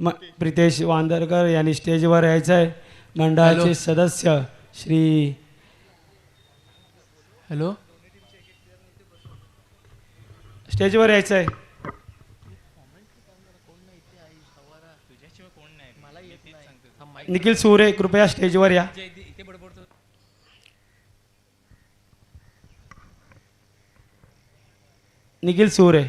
प्रितेश वांदरकर यांनी स्टेजवर यायचं आहे. मंडळाचे सदस्य श्री हॅलो स्टेजवर यायचं आहे. निखिल सुरे कृपया स्टेजवर या. निखिल सुरे.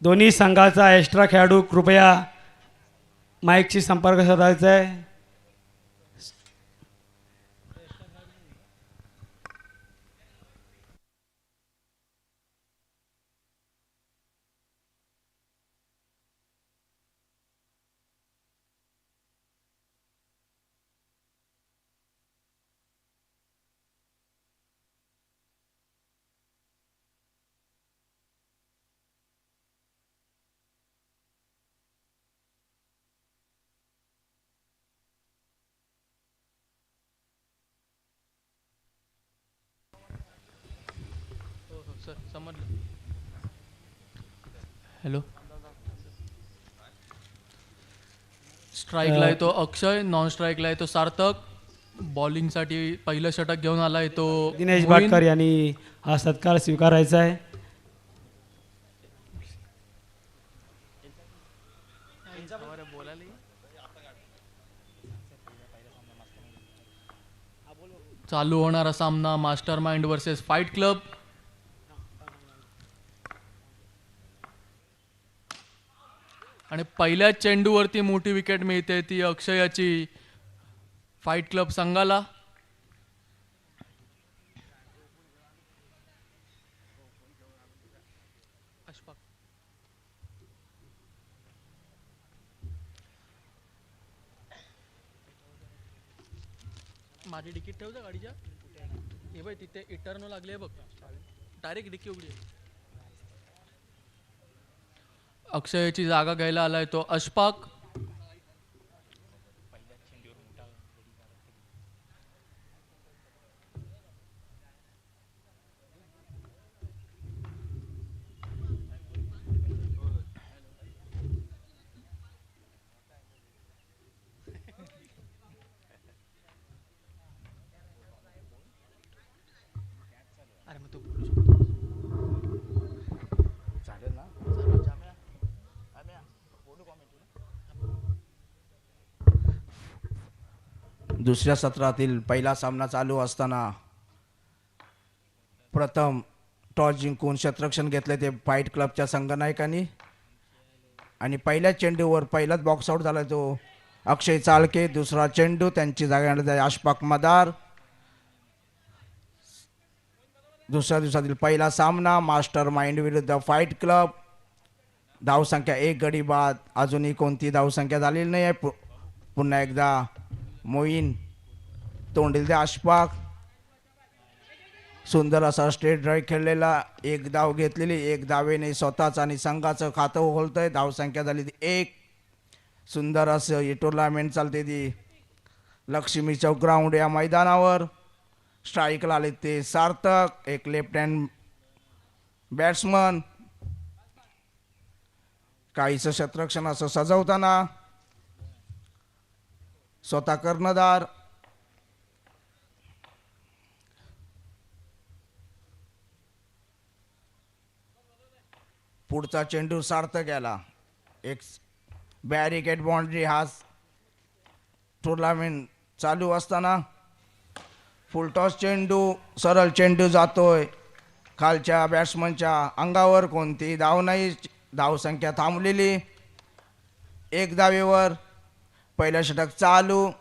दोन्ही संघाचा एक्स्ट्रा खेळाडू कृपया माईकशी संपर्क साधायचा आहे. सर समजलं. हॅलो स्ट्राईकला येतो अक्षय, नॉन स्ट्राईकला येतो सार्थक, बॉलिंगसाठी पहिलं षटक घेऊन आलाय तो दिनेश भाटकर यांनी हा सत्कार स्वीकारायचा आहे. चालू होणारा सामना master mind versus fight club. आणि पहिल्या चेंडूवरती मोठी विकेट मिळते ती अक्षयाची फाईट क्लब संघाला. माझी तिकीट ठेवता गाडीच्या हे बाई तिथे इटर्नो लागले बघ, डायरेक्ट डिक्की उघडी. अक्षयची जागा घ्यायला आलाय तो अशफाक. अरे मग तू चालेल ना. दुसऱ्या सत्रातील पहिला सामना चालू असताना प्रथम टॉस जिंकून क्षेत्ररक्षण घेतले ते फाईट क्लबच्या संघनायकांनी. आणि पहिल्या चेंडूवर पहिलाच बॉक्स आउट झाला तो अक्षय चाळके. दुसरा चेंडू त्यांची जागा घेण्यात अशफाक मदार. दुसऱ्या दिवसातील पहिला सामना मास्टर माइंड विरुद्ध फाईट क्लब. धावसंख्या 1 गडी बाद. अजूनही कोणती धावसंख्या झालेली नाही आहे. पुन्हा एकदा मोईन तोंडील द्या अशफाक. सुंदर असा स्ट्रेट ड्राईव्ह खेळलेला, एक धाव घेतलेली, एक धावेने स्वतःच आणि संघाचं खातं उघडतंय. धावसंख्या झाली ती 1. सुंदर असं ही टुर्नामेंट चालते ती लक्ष्मी चौक ग्राउंड या मैदानावर. स्ट्राईकला आले ते सार्थक, एक लेफ्ट हँड बॅट्समन. काहीचं क्षेत्ररक्षण असं सजवताना स्वतः कर्णधार. पुढचा चेंडू सार्थक याला. एक बॅरिकेड बाउंड्री. हा टुर्नामेंट चालू असताना फुलटॉस चेंडू, सरळ चेंडू जातोय खालच्या बॅट्समनच्या अंगावर. कोणती धाव नाही. धावसंख्या थांबलेली 1 धावेवर. पहिलं षटक चालू,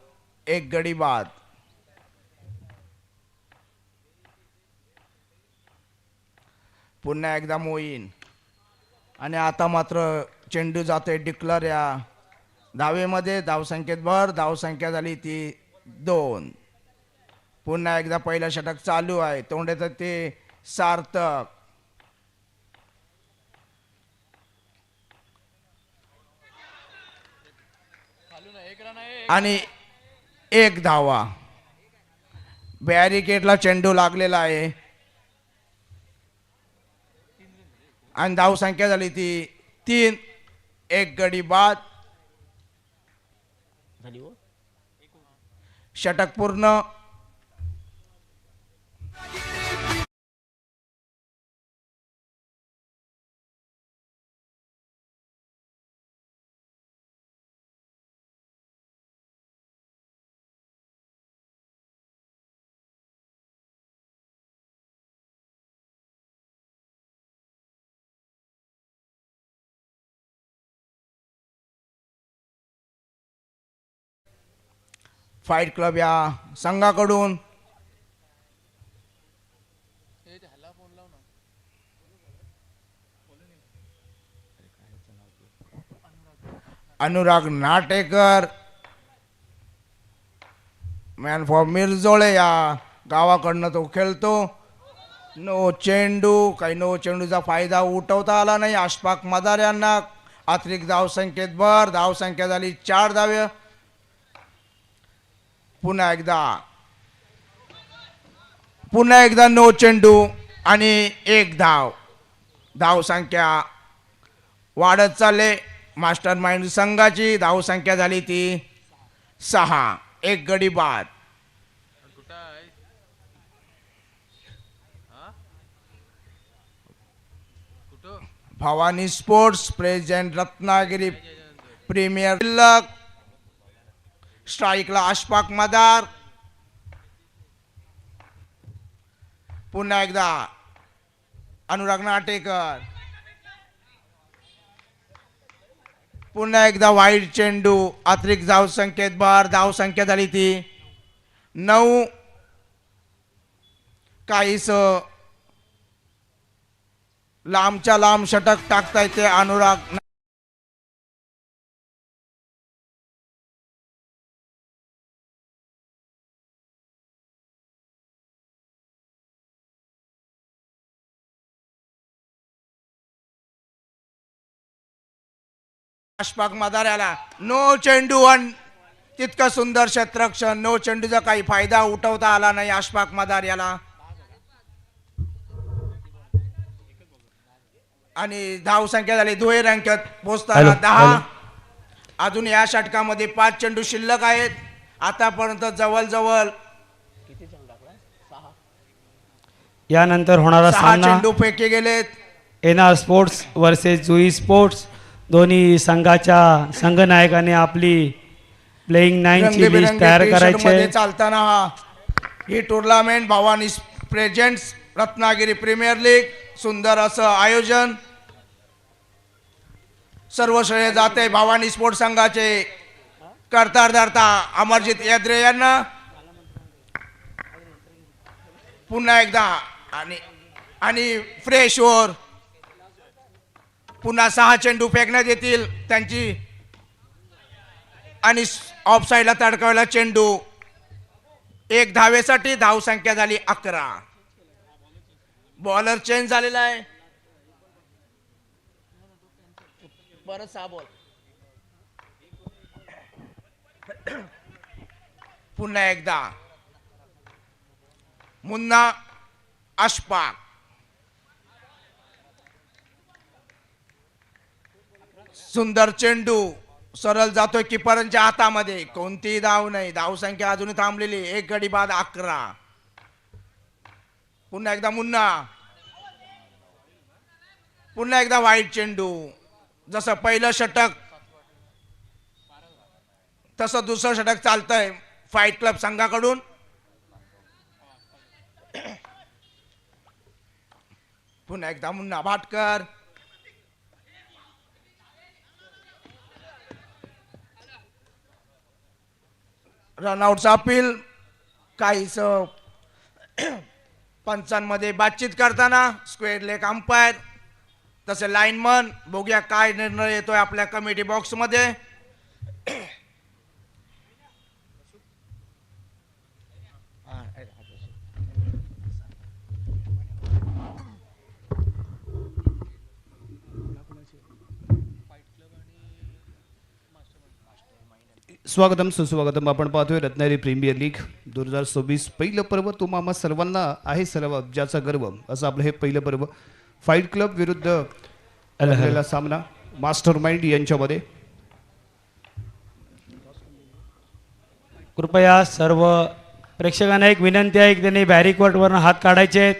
1 गडी बाद. पुन्हा एकदा मोईन. आणि आता मात्र चेंडू जातोय डिक्लर या धावेमध्ये. धावसंख्येत भर. धावसंख्या झाली ती 2. पुन्हा एकदा पहिलं षटक चालू आहे. तोंडेत ते सार्थक. एक रन आहे. आणि एक धावा. बॅरिकेडला चेंडू लागलेला आहे आणि धावसंख्या झाली ती 3. एक गडी बाद. षटक पूर्ण. फाईट क्लब या संघाकडून अनुराग नाटेकर, मॅन फॉर मिरजोळे या गावाकडनं तो खेळतो. नो चेंडू. काही नो चेंडूचा फायदा उठवता आला नाही अशफाक मदार यांना. अतिरिक्त धावसंख्येत भर. धावसंख्या झाली 4 धावे. पुन्हा एकदा नो चेंडू आणि एक धाव. धावसंख्या वाढत चालले. मास्टर माइंड संघाची धावसंख्या झाली ती 6. एक गडी बाद. Bhavani Sports present Ratnagiri Premier League. स्ट्राईकला अशफाक मदार. पुन्हा एकदा अनुराग नाटेकर. पुन्हा एकदा वाईट चेंडू. अतिरिक्त धावसंख्येत भर. धावसंख्या झाली ती 9. काहीस लांबच्या लांब षटक टाकता येते अनुराग. अशफाक मदार याला नो चेंडू आणि तितकं सुंदर क्षेत्ररक्षण. नो चेंडूचा काही फायदा उठवता आला नाही अशफाक मदार याला. आणि धावसंख्या झाली दुहेरी अंकात पोहोचताना 10. अजून या षटकामध्ये 5 चेंडू शिल्लक आहेत. आतापर्यंत जवळजवळ यानंतर होणारा 6 सामना चेंडू फेके गेलेत. एनआर स्पोर्ट्स वर्सेस जुई स्पोर्ट्स. दोन्ही संघाच्या संघनायकाने आपली प्लेइंग 9 ची लिस्ट रंगीबेरंगी तयार टी-शर्ट करायची मध्ये आहे. चालताना ही tournament Bhavani presents Ratnagiri Premier League. सुंदर असं आयोजन. सर्व श्रेय जाते भवानी स्पोर्ट्स संघाचे कर्ता धर्ता अमरजित याद्रे यांना. पुन्हा एकदा आणि फ्रेश ओव्हर. पुन्हा 6 चेंडू फेकण्यात येतील त्यांची. आणि ऑफ साईडला तडकावला चेंडू. एक धावेसाठी धावसंख्या झाली 11. बॉलर चेंज झालेला आहे. परत 6 बॉल. पुन्हा एकदा मुन्ना अशफाक. सुंदर चेंडू सरळ जातोय किपरांच्या हातामध्ये. कोणतीही धाव नाही. धावसंख्या अजूनही थांबलेली. एक गडी बाद 11. पुन्हा एकदा मुन्ना. पुन्हा एकदा वाईट चेंडू. जसं पहिलं षटक तसं दुसरं षटक चालतंय फाईट क्लब संघाकडून. पुन्हा एकदा मुन्ना भाटकर. रनआउटचा अपील. काहीच पंचांमध्ये बातचीत करताना स्क्वेअर लेग अंपायर तसे लाईनमन. बघूया काय निर्णय येतोय आपल्या कमिटी बॉक्स मध्ये. स्वागतम सुस्वागतम. आपण पाहतोय रत्नागिरी प्रीमियर लीग 2026 पहिलं पर्व. तुम्हा सर्वांना आहे सर्व ज्याचा गर्व असं आपलं हे पहिलं पर्व. फाईट क्लब विरुद्ध रंगलेला सामना मास्टर माइंड यांच्यामध्ये. कृपया सर्व प्रेक्षकांना एक विनंती आहे की त्यांनी बॅरिकॉटवरनं हात काढायचे आहेत.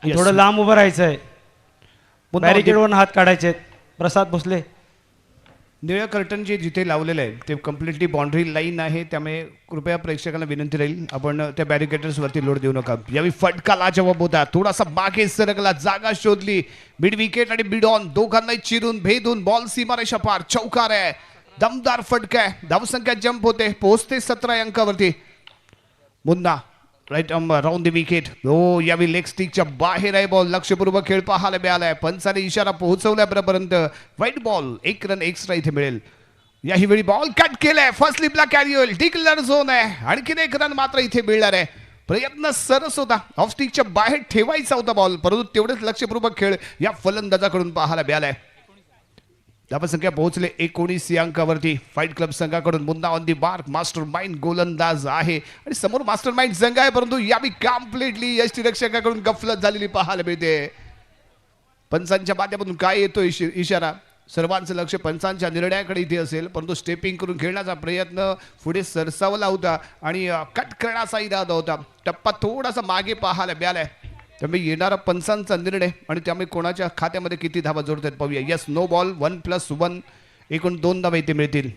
Yes. थोडं लांब उभं राहायचं आहे. पुन्हा बॅरिकेडवरनं हात काढायचे आहेत. प्रसाद भोसले. निळं कर्टन जे जिथे लावलेलं आहे ते कम्प्लिटली बाउंड्री लाईन आहे, त्यामुळे कृपया प्रेक्षकांना विनंती राहील आपण त्या बॅरिकेडर्स वरती लोड देऊ नका. यावेळी फटका लाजवाब होता. थोडासा बागे सरकला, जागा शोधली, मिड विकेट आणि मिड ऑन दोघांनाही चिरून भेदून बॉल सीमारेषा पार. चौकार आहे, दमदार फटका आहे. धावसंख्या जंप होते, पोहोचते 17 अंकावरती. Munna right round the wicket. हो, यावेळी लेग स्टिकच्या बाहेर आहे बॉल. लक्षपूर्वक खेळ पाहायला मिळालाय. पंचाने इशारा पोहोचवल्यापर्यंत व्हाईट बॉल. 1 रन एक्स्ट्रा इथे मिळेल. याही वेळी बॉल कट केलाय. फर्स्ट स्लिपला कॅरी होईल. डिक्लेअर झोन आहे. आणखीन 1 रन मात्र इथे मिळणार आहे. प्रयत्न सरस होता, ऑफ स्टिकच्या बाहेर ठेवायचा होता बॉल, परंतु तेवढेच लक्षपूर्वक खेळ या फलंदाजाकडून पाहायला मिळालाय. धावसंख्या पोहोचले 19 अंकावरती. फाईट क्लब संघाकडून Munna on the mark. Master mind गोलंदाज आहे आणि समोर मास्टर माइंड संघ आहे, परंतु यावी कम्प्लिटली यष्टीरक्षकाकडून गफलत झालेली पाहायला मिळते. पंचांच्या माध्यमातून काय येतो इशारा? सर्वांचं लक्ष पंचांच्या निर्णयाकडे इथे असेल, परंतु स्टेपिंग करून खेळण्याचा प्रयत्न पुढे सरसावला होता आणि कट करण्याचा इरादा होता. टप्पा थोडासा मागे पाहायला मिळालाय. त्यामुळे येणारा पंचांचा निर्णय आणि त्यामुळे कोणाच्या खात्यामध्ये किती धावा जोडतात पाहूया. यस, नो बॉल, 1+1 एकूण 2 धावा इथे मिळतील.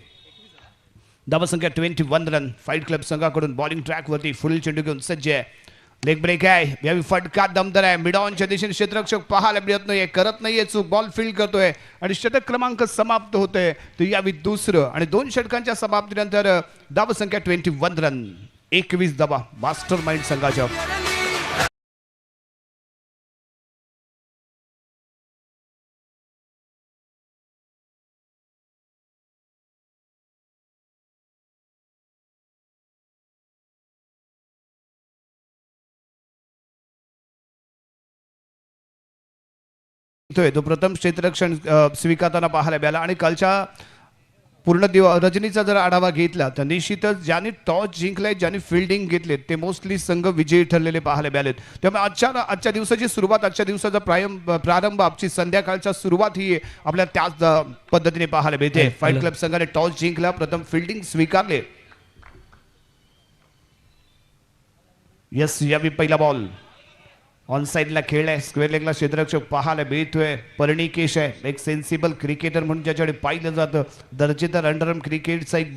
धावसंख्या 21 रन. फाईट क्लब संघाकडून बॉलिंग ट्रॅकवरती पुढील चेंडू घेऊन सज्ज आहे. लेग ब्रेक आहे. यावेळी फटका दमदार आहे. मिडॉनच्या दिशेने क्षेत्ररक्षक पाहायला मिळत नाहीये, करत नाहीये चूक. बॉल फील्ड करतोय आणि षटक क्रमांक समाप्त होतोय. तर यावेळी दुसरं आणि 2 षटकांच्या समाप्तीनंतर धावसंख्या 21 रन. 21 धावा मास्टर माइंड संघाच्या. तो प्रथम क्षेत्ररक्षण स्वीकारताना पाहायला मिळाला. आणि कालच्या पूर्ण रजनीचा जर आढावा घेतला तर निश्चितच ज्यांनी टॉस जिंकलाय, ज्यांनी फिल्डिंग घेतले ते मोस्टली संघ विजयी ठरलेले पाहायला मिळालेत. त्यामुळे आजच्या दिवसाची सुरुवात, आजच्या दिवसाचा प्रारंभ, आजची संध्याकाळच्या सुरुवात ही आपल्या त्याच पद्धतीने पाहायला मिळते. फाईट क्लब संघाने टॉस जिंकला, प्रथम फिल्डिंग स्वीकारले. यस, यावेळी पहिला बॉल ऑन साइडला खेळलाय. स्क्वेअर लेगला क्षेत्ररक्षक पाहायला मिळतोय. परिणिकेश आहे, एक सेन्सिबल क्रिकेटर म्हणून ज्याच्याकडे पाहिलं जातं. दर्जेदार अंडरआर्म क्रिकेटचा एक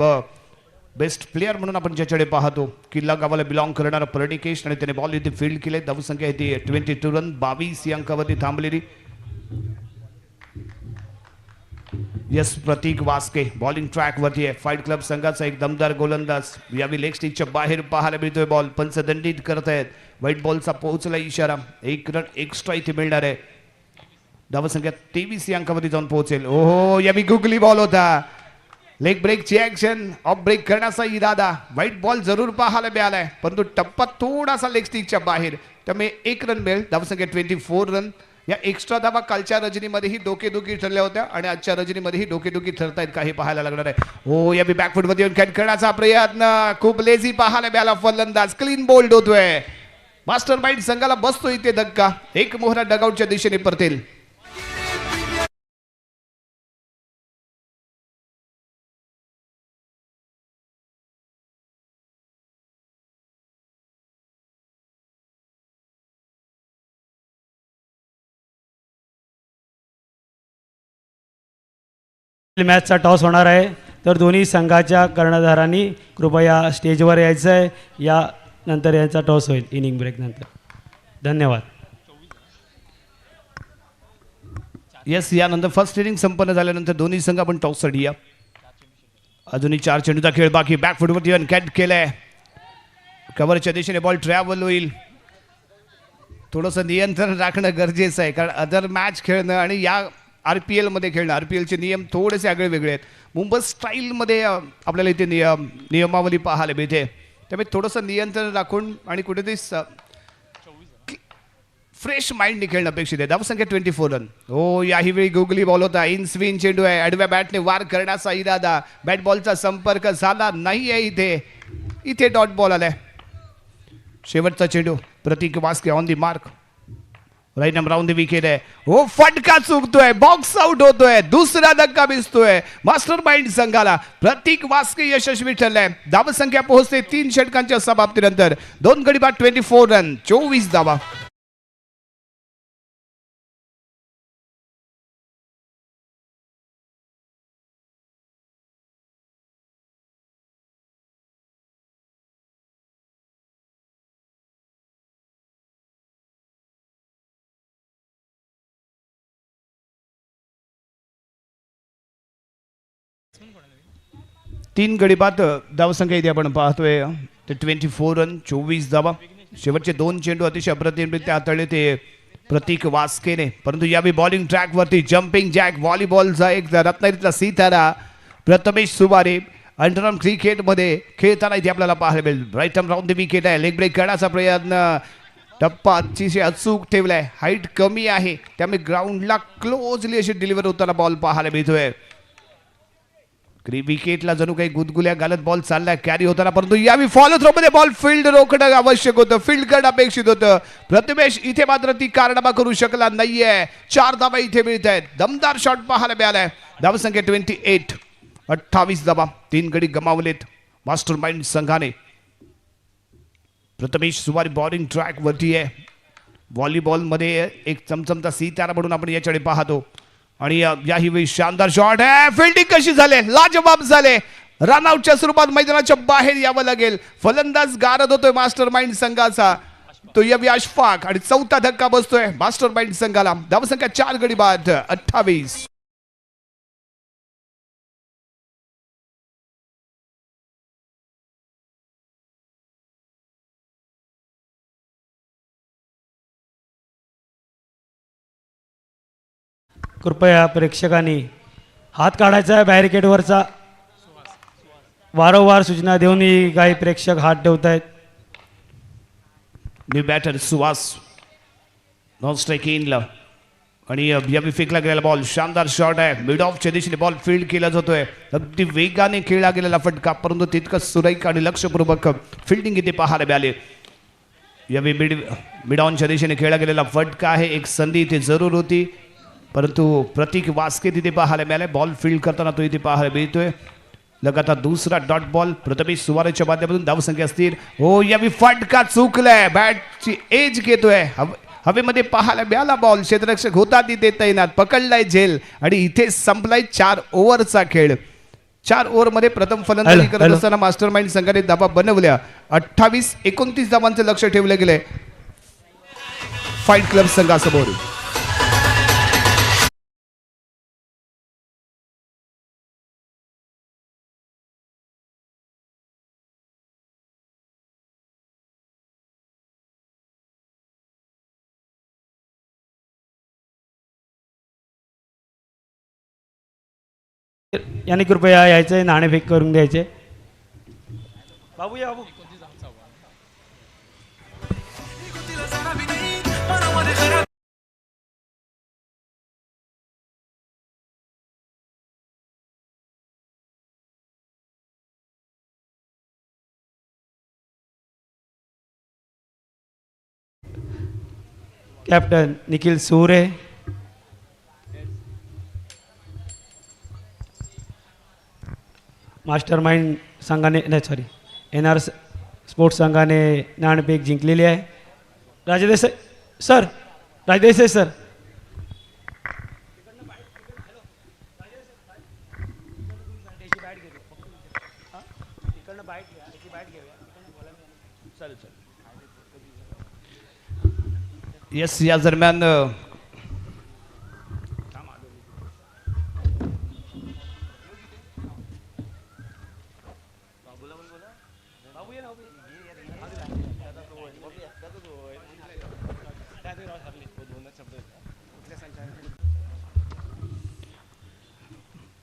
बेस्ट प्लेअर म्हणून आपण ज्याच्याकडे पाहतो. किल्ला गावाला बिलॉंग करणारा परिणिकेश आणि त्याने बॉल इथे फील्ड केले. धावसंख्या इथे 22 रन. 22 अंकावरती थांबलेली. यस, प्रतीक वास्के बॉलिंग ट्रॅक वरती आहे. फाईट क्लब संघाचा एक दमदार गोलंदाज. यावेळी लेग स्टिकच्या बाहेर पाहायला मिळतोय बॉल. पंच दंडित करत आहेत. व्हाईट बॉलचा पोहोचला इशारा. 1 रन एक्स्ट्रा इथे मिळणार आहे. धावसंख्या 23 अंकावरती जाऊन पोहोचेल. ओहो, यावेळी गुगली बॉल होता. लेग ब्रेकची ऍक्शन, ऑफ ब्रेक करण्याचा इरादा. व्हाईट बॉल जरूर पाहायला मिळालाय, परंतु टप्पा थोडासा लेग स्टिकच्या बाहेर, त्यामुळे 1 रन मिळेल. धावसंख्या 24 रन. या एक्स्ट्रा धावा कालच्या रजनीमध्येही डोकेदुखी ठरल्या होत्या आणि आजच्या रजनीमध्येही डोकेदुखी ठरतायत, काही पाहायला लागणार आहे. हो, या बॅकफुट मध्ये येऊन कॅट करण्याचा प्रयत्न. खूप लेझी पाहायला मिळाला फलंदाज. क्लीन बोल्ड होतोय. मास्टर माइंड संघाला बसतो इथे धक्का. एक मोहरा डगआउटच्या दिशेने परतेल. मॅचचा टॉस होणार आहे, तर दोन्ही संघाच्या कर्णधारांनी कृपया स्टेजवर यायचं आहे. यानंतर यांचा टॉस होईल इनिंग ब्रेक नंतर. धन्यवाद. यस, यानंतर फर्स्ट इनिंग संपन्न झाल्यानंतर दोन्ही संघ आपण टॉससाठी या. अजूनही 4 चेंडूचा खेळ बाकी. बॅकफुटवरती कॅट केलाय. कव्हरच्या दिशेने बॉल ट्रॅव्हल होईल. थोडंसं नियंत्रण राखणं गरजेचं आहे, कारण अदर मॅच खेळणं आणि या RPL मध्ये खेळणं, RPLचे नियम थोडेसे आगळे वेगळे आहेत. मुंबई स्टाईलमध्ये आपल्याला इथे नियमावली पाहायला मिळते. त्यामुळे थोडंसं नियंत्रण राखून आणि कुठेतरी फ्रेश माइंडने खेळणं अपेक्षित आहे. धावसंख्या 24 रन. हो, याही वेळी गुगली बॉल होता. इन स्विंग चेंडू आहे. आडव्या बॅटने वार करण्याचा इरादा. बॅट बॉलचा संपर्क झाला नाही आहे इथे डॉट बॉल आलाय. शेवटचा चेंडू Prateek Waske on the mark. Right number round the wicket आहे. हो, फटका चुकतोय. बॉक्स आउट होतोय. दुसरा धक्का भिजतोय मास्टर माइंड संघाला. प्रतीक वास्के यशस्वी ठरलाय. धावसंख्या पोहोचते 3 षटकांच्या समाप्तीनंतर. 2 गडी बाद 24 रन 24 धावा. तीन गडी बाद धावसंख्या इथे आपण पाहतोय ते 24 रन 24 धावा. शेवटचे 2 चेंडू अतिशय अप्रतिमरित्या हाताळले ते प्रतीक वास्केने. परंतु यावेळी बॉलिंग ट्रॅकवरती जम्पिंग जॅक व्हॉलीबॉलचा एक रत्नागिरीतला सितारा प्रथमेश सुवारे अंडरआर्म क्रिकेटमध्ये खेळताना इथे आपल्याला पाहायला मिळेल. Right arm round the wicket आहे. लेग ब्रेक करण्याचा प्रयत्न. टप्पा अतिशय अचूक ठेवलाय. हाईट कमी आहे त्यामुळे ग्राउंडला क्लोजली अशी डिलिव्हर होताना बॉल पाहायला मिळतोय. विकेटला जणू काही गुदगुल्या घालत बॉल चाललाय कॅरी होताना. परंतु यावेळी फॉलो थ्रो मध्ये बॉल फील्ड रोखणं आवश्यक होतं. फील्ड करणं अपेक्षित होतं. प्रथमेश इथे मात्र ती कारनामा करू शकला नाहीये. 4 धावा इथे मिळत आहेत. दमदार शॉट पाहायला मिळालाय. धावसंख्या 28 28 धावा. 3 गडी गमावलेत मास्टर माइंड संघाने. प्रथमेश सुवारी बॉलिंग ट्रॅक वरती आहे. व्हॉलीबॉलमध्ये एक चमचमता सितारा म्हणून आपण याच्याकडे पाहतो. आणि याही वेळी शानदार शॉट आहे. फिल्डिंग कशी झाले, लाजवाब झाले. रनआउटच्या स्वरूपात मैदानाच्या बाहेर यावं लागेल. फलंदाज गारद होतोय मास्टर माइंड संघाचा. तो यावी अशफाक आणि 4था धक्का बसतोय मास्टर माइंड संघाला. धावसंख्या 4 गडी बाद 28. कृपया प्रेक्षकांनी हात काढायचा आहे बॅरिकेडवरचा. वारंवार सूचना देऊनही काही प्रेक्षक हात ठेवत आहेत. New batter Suhas non strike इनला. आणि यावी फेकला गेलेला बॉल शानदार शॉट आहे. मिड ऑफच्या दिशेने बॉल फील्ड केला जातोय. अगदी वेगाने खेळला गेलेला फटका परंतु तितकं सुरेख आणि लक्षपूर्वक फिल्डिंग इथे पाहायला मिळाले. यावेळी मिड ऑनच्या दिशेने खेळला गेलेला फटका आहे. एक संधी इथे जरूर होती परंतु प्रतीक वास्के तिथे पाहायला मिळाले. बॉल फील्ड करताना तो इथे पाहायला मिळतोय. लगातार दुसरा डॉट बॉल प्रथमेश सुवारेच्या माध्यमातून धावसंख्या असतील. हो, यावेळी फटका चुकलाय. बॅटची एज घेतोय. हवेमध्ये पाहायला मिळाला बॉल. क्षेत्ररक्षक होता तिथे तैनात. पकडलाय झेल आणि इथे संपलाय 4 ओव्हरचा खेळ. 4 ओव्हरमध्ये प्रथम फलंदाजी करत असताना मास्टर माइंड संघाने धावा बनवल्या. 28-29 धावांचं लक्ष ठेवलं गेलंय फाईट क्लब संघासमोर. यांनी कृपया यायचं नाणेफेक करून द्यायचे. बाबू या बाबू. कॅप्टन निखिल सुरे, मास्टर माइंड संघाने नाही सॉरी NR स्पोर्ट्स संघाने नाणेफेक जिंकलेली आहे. राजदेसाई सर, राजदेसाई सर. येस, या दरम्यान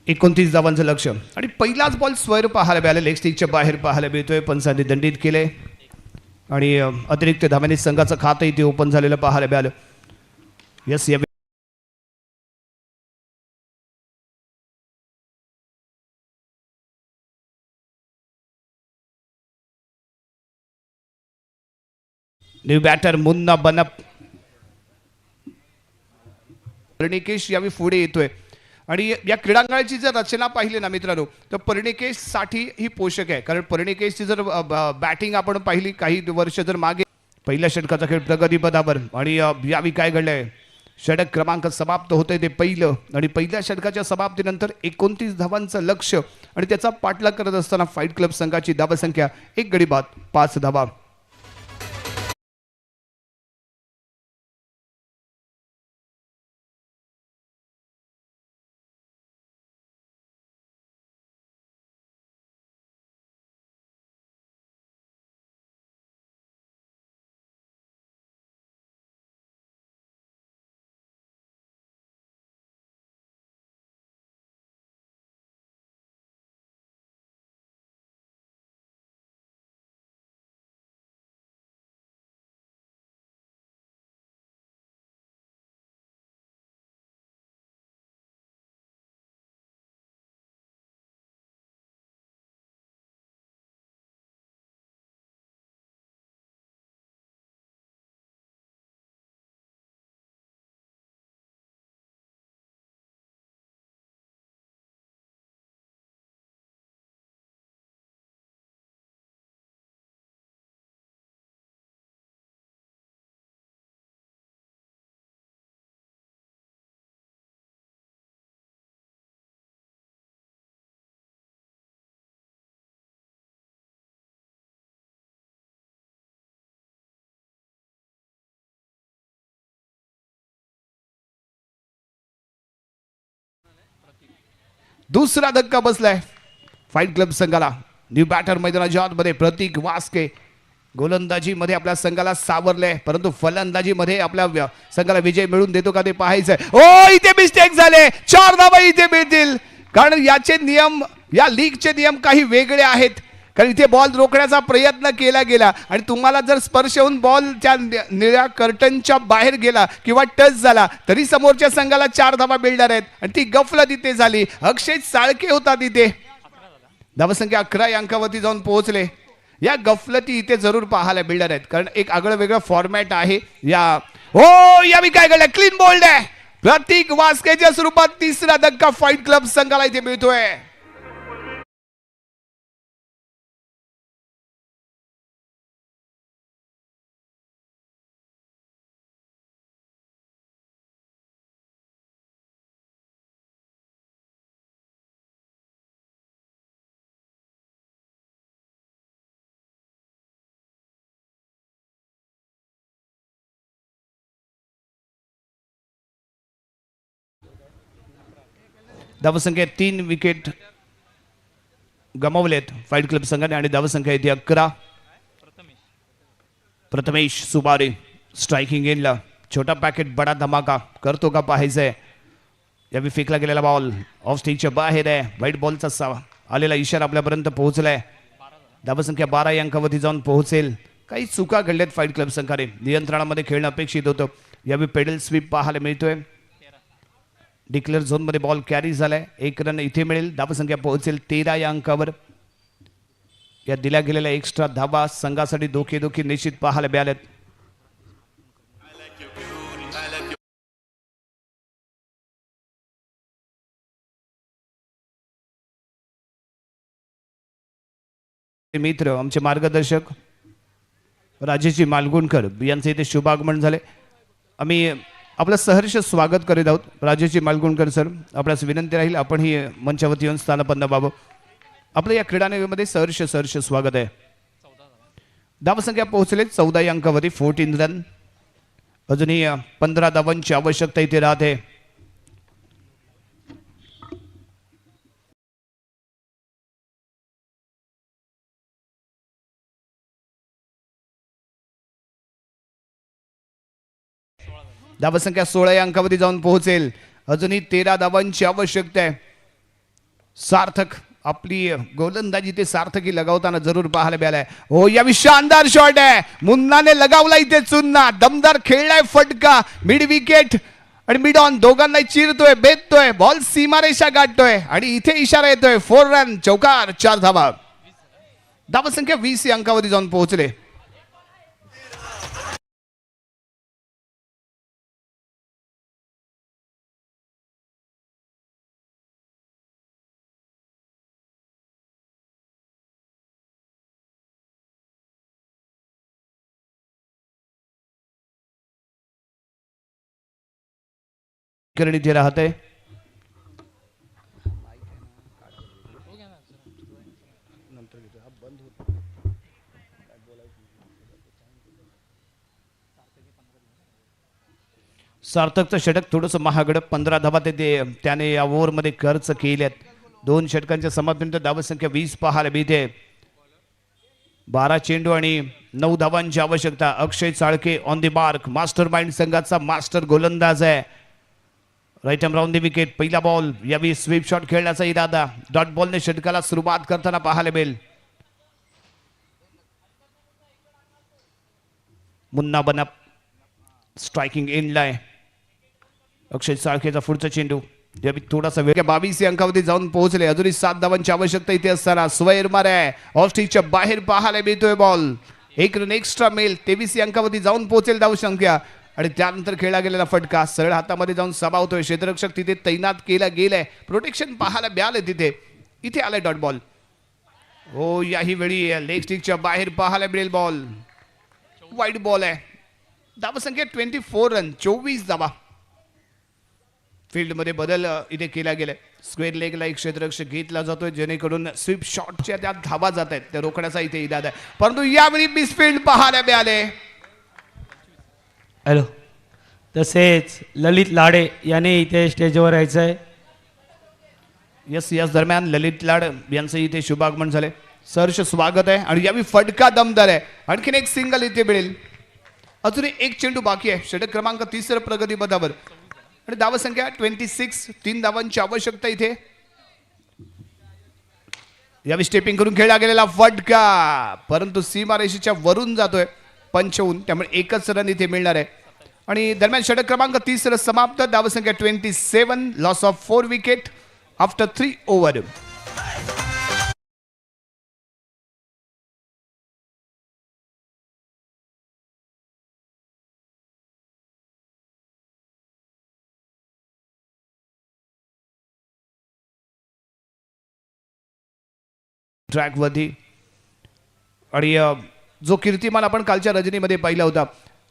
एकोणतीस धावांचं लक्ष आणि पहिलाच बॉल स्वर पाहायला मिळाले. लेग स्टिकच्या बाहेर पाहायला मिळतोय. पंचांनी दंडित केले. आणि अतिरिक्त धाव्याने संघाचं खातं इथे ओपन झालेलं पाहायला मिळालं. यस, या न्यू बॅटर मुन्ना बनप पर्णिकेश यावेळी पुढे येतोय. आणि या क्रीडांगणाची जर रचना पाहिली ना मित्रांनो, तर पर्णिकेश साठी ही पोषक आहे. कारण पर्णिकेशची जर बॅटिंग आपण पाहिली काही वर्ष जर मागे, पहिल्या षटकाचा खेळ प्रगतीपदावर आणि यावेळी काय घडलंय, षटक क्रमांक समाप्त होतंय ते पहिलं. आणि पहिल्या षटकाच्या समाप्तीनंतर 29 धावांचं लक्ष आणि त्याचा पाठलाग करत असताना फाईट क्लब संघाची धावसंख्या 1 गडी बाद 5 धावा. दुसरा धक्का बसलाय फाईट क्लब संघाला. न्यू बॅटर मैदानाच्या आतमध्ये प्रतीक वास्के गोलंदाजीमध्ये आपल्या संघाला सावरले, परंतु फलंदाजीमध्ये आपल्या संघाला विजय मिळून देतो का ते पाहायचंय. ओ, इथे मिस्टेक झाले, 4 धावा इथे मिळतील. कारण याचे नियम, या लीगचे नियम काही वेगळे आहेत. कारण इथे बॉल रोखण्याचा प्रयत्न केला गेला आणि तुम्हाला जर स्पर्श होऊन बॉल त्या निळ्या कर्टनच्या बाहेर गेला किंवा टच झाला तरी समोरच्या संघाला 4 धावा मिळणार आहेत. आणि ती गफलत इथे झाली. अक्षय साळके होता तिथे, धावसंख्या 11 या अंकावरती जाऊन पोहोचले. या गफलती इथे जरूर पाहायला मिळणार आहेत, कारण एक आगळं वेगळं फॉर्मॅट आहे या. हो, यावी काय घडलं, क्लीन बोल्ड आहे. प्रतीक वास्केच्या स्वरूपात तिसरा धक्का फाईट क्लब संघाला इथे मिळतोय. धावसंख्या 3 विकेट गमावलेत फाईट क्लब संघाने आणि धावसंख्या इथे 11. प्रथमेश सुबारे स्ट्रायकिंग एंडला, छोटा पॅकेट बडा धमाका करतो का पाहायचंय. यावेळी फेकला गेलेला बॉल ऑफ स्टेजच्या बाहेर आहे. व्हाईट बॉलचा आलेला इशारा आपल्यापर्यंत पोहोचलाय. धावसंख्या 12 या अंकावरती जाऊन पोहोचेल. काही चुका घडल्यात फाईट क्लब संघाने, नियंत्रणामध्ये खेळणं अपेक्षित होतं. यावेळी पेडल स्वीप पाहायला मिळतोय. डिक्लेअर झोन मध्ये बॉल कॅरी झालाय, 1 रन इथे मिळेल. धावसंख्या पोहोचेल 13 या अंकावर. या दिल्या गेलेल्या एक्स्ट्रा धावा संघासाठी धोके निश्चित पाहायला मिळाल्यात. मित्र आमचे मार्गदर्शक राजेशजी मालगुणकर यांचे इथे शुभागमन झाले. आम्ही आपलं सहर्ष स्वागत करीत आहोत. राजेशजी मालगुणकर सर, आपल्यास विनंती राहील आपण ही मंचावरती येऊन स्थानपन्न व्हावं. आपलं या क्रीडानगरीमध्ये सहर्ष स्वागत आहे. धावसंख्या पोहोचले 14 या अंकावरती 14 रन. अजूनही 15 धावांची आवश्यकता इथे राहते. धावसंख्या 16 या अंकावरती जाऊन पोहोचेल. अजूनही 13 धावांची आवश्यकता आहे. सार्थक आपली गोलंदाजी ते सार्थकी लगावताना जरूर पाहायला मिळालाय. हो यावी शानदार शॉट आहे, मुन्नाने लगावला इथे चुन्ना, दमदार खेळलाय फटका, मिड विकेट आणि मिड ऑन दोघांना चिरतोय, बेततोय, बॉल सीमारेषा गाठतोय आणि इथे इशारा येतोय 4 रन, चौकार, 4 धावा. धावा संख्या 20 या अंकावरती जाऊन पोहोचले. करण इथे राहते. सार्थकचं षटक थोडंसं महागड, 15 धावा त्याने या ओव्हरमध्ये खर्च केल्यात. 2 षटकांच्या समाप्तीनंतर धावसंख्या 20 पाहायला मिळते. 12 चेंडू आणि 9 धावांची आवश्यकता. Akshay Chalke on the mark, master mind संघाचा मास्टर गोलंदाज आहे. Right arm round the wicket. पहिला बॉल, यावेळी स्वीप शॉट खेळण्याचा इरादा. डॉट बॉलने षटकाला सुरुवात करताना पाहायला मिळेल. मुन्ना बनप स्ट्रायकिंग एंडला आहे. अक्षय साळकेचा पुढचा चेंडू यावेळी थोडासा वेळ. 22 या अंकावरती जाऊन पोहोचले. अजूनही 7 धावांची आवश्यकता इथे असताना स्वैर मारे ऑस्ट्रिकच्या बाहेर पाहायला मिळतोय बॉल. 1 रन एक्स्ट्रा मिळेल. 23 या अंकावरती जाऊन पोहोचेल धावसंख्या आणि त्यानंतर खेळला गेलेला फटका सरळ हातामध्ये जाऊन समावतोय. क्षेत्ररक्षक तिथे तैनात केला गेलाय, प्रोटेक्शन पाहायला मिळालं तिथे. इथे आलाय डॉट बॉल. हो याही वेळी लेग स्टिकच्या बाहेर पाहायला मिळेल बॉल. वाईड बॉल आहे. धावसंख्या 24 रन, 24 धावा. फील्डमध्ये बदल इथे केला गेलाय. स्क्वेअर लेगला एक क्षेत्ररक्षक घेतला जातोय जेणेकरून स्वीप शॉटच्या त्या धावा जात आहेत त्या रोखण्याचा इथे इरादा आहे. परंतु यावेळी मिसफील्ड पाहायला मिळाले. हॅलो. तसेच ललित लाडे याने इथे स्टेजवर यायचं आहे. यस दरम्यान ललित लाड यांचं इथे शुभागमन झाले. सहर्ष स्वागत आहे. आणि यावेळी फटका दमदार आहे. आणखीन एक सिंगल इथे मिळेल. अजून एक चेंडू बाकी आहे. षटक क्रमांक 30 प्रगती पथावर आणि धावसंख्या 26. 3 धावांची आवश्यकता इथे. यावेळी स्टेपिंग करून खेळला गेलेला फटका, परंतु सीमारेषेच्या वरून जातोय पंच होऊन, त्यामुळे एकच रन इथे मिळणार आहे. आणि दरम्यान षटक क्रमांक 30 समाप्त. धावसंख्या 27. Loss of 4 wicket after 3 over. ट्रॅकवरती आणि जो कीर्तिमान आपण कालच्या रजनीमध्ये पाहिला होता,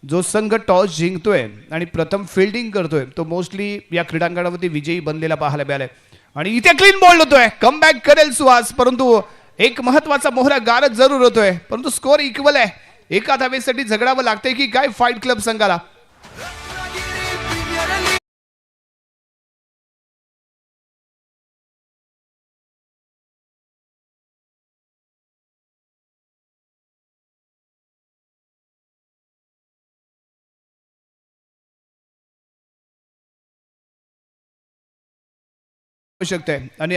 जो संघ टॉस जिंकतोय आणि प्रथम फिल्डिंग करतोय तो मोस्टली या क्रीडांगणावरती विजयी बनलेला पाहायला मिळालाय. आणि इथे क्लीन बॉल होतोय. कमबॅक करेल सुहास, परंतु एक महत्वाचा मोहरा गारद जरूर होतोय. परंतु स्कोअर इक्वल आहे. एका धावेसाठी झगडावं लागतंय की काय फाईट क्लब संघाला. आवश्यकता आहे. आणि